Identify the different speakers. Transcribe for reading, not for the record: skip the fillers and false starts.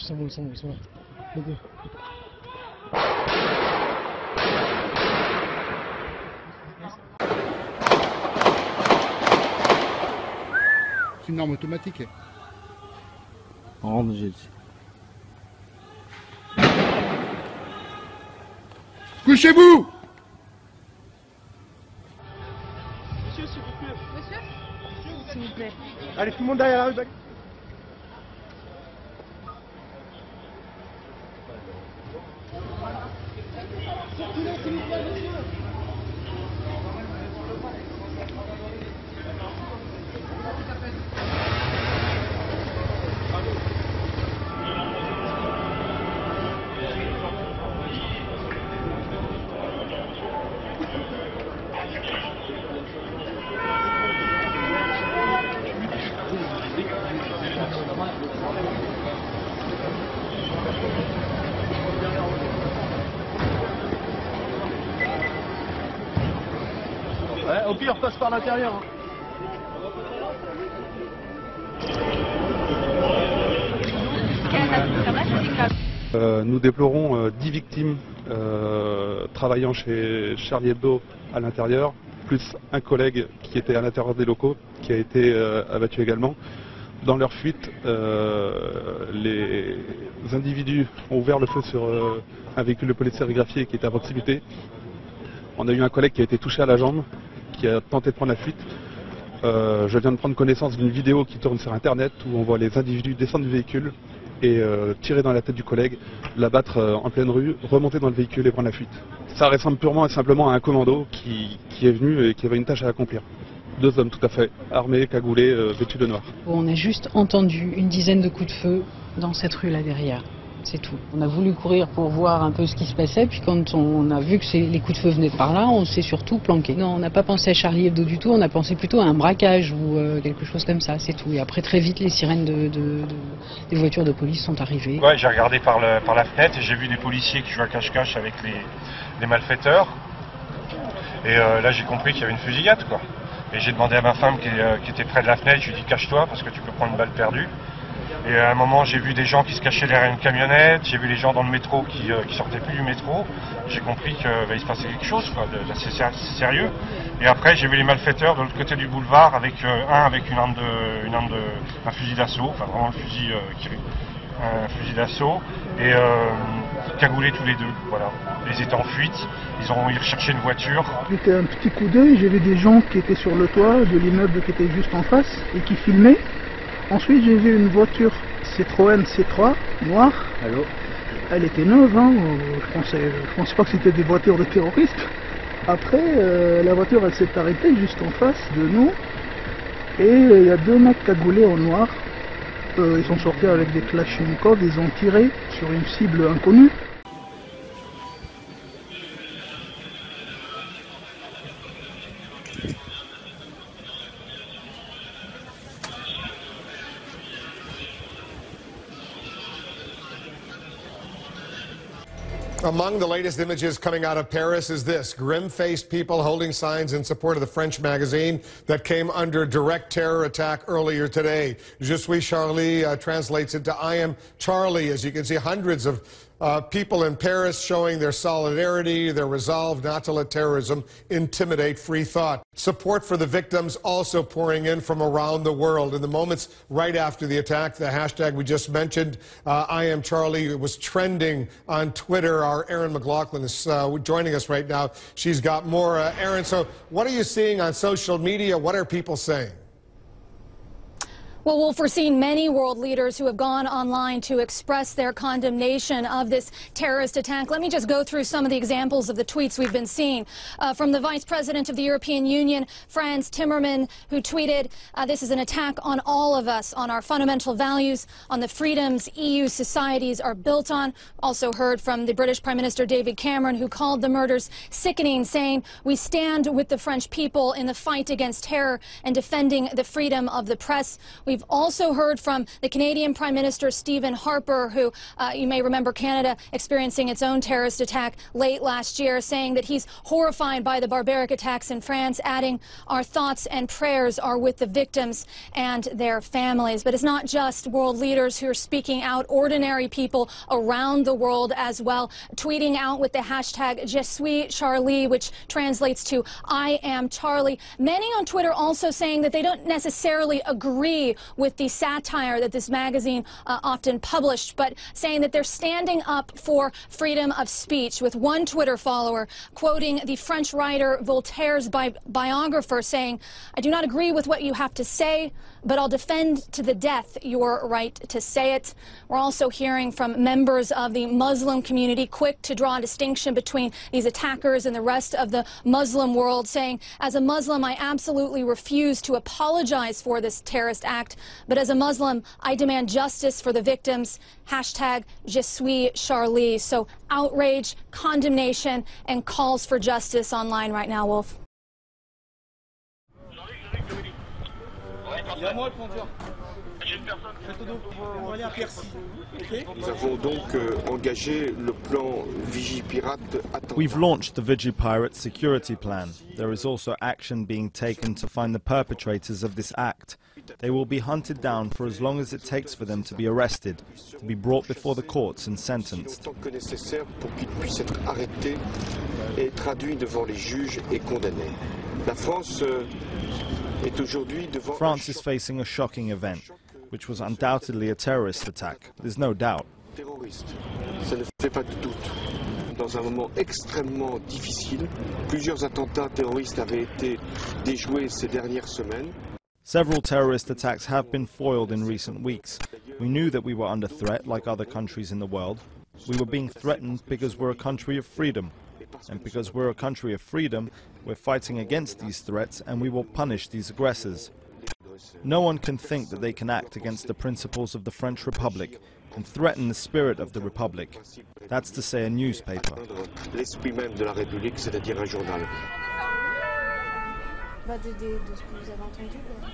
Speaker 1: C'est bon, ils sont là. Okay.
Speaker 2: C'est une arme automatique.
Speaker 3: En j'ai dit.
Speaker 2: Couchez-vous!
Speaker 4: Monsieur, s'il vous plaît. Monsieur? S'il vous plaît.
Speaker 2: Allez, tout le monde derrière la rue.
Speaker 4: Ouais, au pire, passe par l'intérieur. Hein.
Speaker 5: Nous déplorons 10 victimes travaillant chez Charlie Hebdo à l'intérieur, plus un collègue qui était à l'intérieur des locaux, qui a été abattu également. Dans leur fuite, les individus ont ouvert le feu sur un véhicule de police sérigraphié qui était à proximité. On a eu un collègue qui a été touché à la jambe, qui a tenté de prendre la fuite. Je viens de prendre connaissance d'une vidéo qui tourne sur internet où on voit les individus descendre du véhicule et tirer dans la tête du collègue, l'abattre en pleine rue, remonter dans le véhicule et prendre la fuite. Ça ressemble purement et simplement à un commando qui est venu et qui avait une tâche à accomplir. 2 hommes tout à fait, armés, cagoulés, vêtus de noir.
Speaker 6: On a juste entendu une dizaine de coups de feu dans cette rue là derrière. C'est tout. On a voulu courir pour voir un peu ce qui se passait, puis quand on a vu que les coups de feu venaient par là, on s'est surtout planqué. Non, on n'a pas pensé à Charlie Hebdo du tout, on a pensé plutôt à un braquage ou quelque chose comme ça, c'est tout. Et après très vite les sirènes des voitures de police sont arrivées.
Speaker 7: Ouais, j'ai regardé par la fenêtre et j'ai vu des policiers qui jouaient à cache-cache avec les malfaiteurs. Et là j'ai compris qu'il y avait une fusillade quoi. Et j'ai demandé à ma femme qui était près de la fenêtre, je lui ai dit cache-toi parce que tu peux prendre une balle perdue. Et à un moment, j'ai vu des gens qui se cachaient derrière une camionnette, j'ai vu les gens dans le métro qui sortaient plus du métro. J'ai compris qu'il se passait quelque chose, c'est sérieux. Et après, j'ai vu les malfaiteurs de l'autre côté du boulevard avec avec un fusil d'assaut, enfin vraiment un fusil d'assaut, et cagoulés tous les deux. Voilà. Ils étaient en fuite, ils recherchaient une voiture.
Speaker 8: J'ai fait un petit coup d'œil, j'ai vu des gens qui étaient sur le toit de l'immeuble qui était juste en face et qui filmaient. Ensuite, j'ai vu une voiture Citroën C3 noire.
Speaker 2: Allô?
Speaker 8: Elle était neuve, hein. Je pensais pas que c'était des voitures de terroristes. Après, la voiture, elle s'est arrêtée juste en face de nous. Et il y a 2 mecs cagoulés en noir. Ils sont sortis avec des Kalachnikov, ils ont tiré sur une cible inconnue.
Speaker 9: Among the latest images coming out of Paris is this: grim-faced people holding signs in support of the French magazine that came under direct terror attack earlier today. Je suis Charlie translates into I am Charlie. As you can see, hundreds of people in Paris showing their solidarity, their resolve not to let terrorism intimidate free thought. Support for the victims also pouring in from around the world. In the moments right after the attack, the hashtag we just mentioned, I am Charlie, was trending on Twitter. Our Erin McLaughlin is joining us right now. She's got more. Erin, so what are you seeing on social media? What are people saying?
Speaker 10: Well, Wolf, we're seeing many world leaders who have gone online to express their condemnation of this terrorist attack. Let me just go through some of the examples of the tweets we've been seeing. From the Vice President of the European Union, Franz Timmermans, who tweeted, this is an attack on all of us, on our fundamental values, on the freedoms EU societies are built on. Also heard from the British Prime Minister David Cameron, who called the murders sickening, saying, we stand with the French people in the fight against terror and defending the freedom of the press. We We've also heard from the Canadian Prime Minister Stephen Harper, who you may remember Canada experiencing its own terrorist attack late last year, saying that he's horrified by the barbaric attacks in France, adding, "Our thoughts and prayers are with the victims and their families." But it's not just world leaders who are speaking out. Ordinary people around the world as well, tweeting out with the hashtag Je suis Charlie, which translates to I am Charlie. Many on Twitter also saying that they don't necessarily agree with the satire that this magazine often published, but saying that they're standing up for freedom of speech, with one Twitter follower quoting the French writer Voltaire's biographer saying, "I do not agree with what you have to say, but I'll defend to the death your right to say it." We're also hearing from members of the Muslim community quick to draw a distinction between these attackers and the rest of the Muslim world, saying, "As a Muslim, I absolutely refuse to apologize for this terrorist act, but as a Muslim, I demand justice for the victims." Hashtag Je suis Charlie. So outrage, condemnation, and calls for justice online right now, Wolf.
Speaker 3: Nous avons donc engagé le plan Vigipirate.
Speaker 11: We've launched the Vigipirate security plan. There is also action being taken to find the perpetrators of this act. They will be hunted down for as long as it takes for them to be arrested, to be brought before the courts and sentenced.
Speaker 3: Autant que nécessaire pour qu'ils puissent être arrêtés et traduits devant les juges et condamnés. La France est aujourd'hui devant.
Speaker 11: France is facing a shocking event, which was undoubtedly a terrorist attack. There's no doubt.
Speaker 3: Terroriste, ça ne fait pas de doute. Dans un moment extrêmement difficile, plusieurs attentats terroristes avaient été déjoués ces dernières semaines.
Speaker 11: Several terrorist attacks have been foiled in recent weeks. We knew that we were under threat like other countries in the world. We were being threatened because we're a country of freedom. And because we're a country of freedom, we're fighting against these threats and we will punish these aggressors. No one can think that they can act against the principles of the French Republic and threaten the spirit of the Republic. That's to say a newspaper.
Speaker 3: L'esprit même de la République, c'est-à-dire un journal.
Speaker 12: De ce que vous avez entendu, quoi.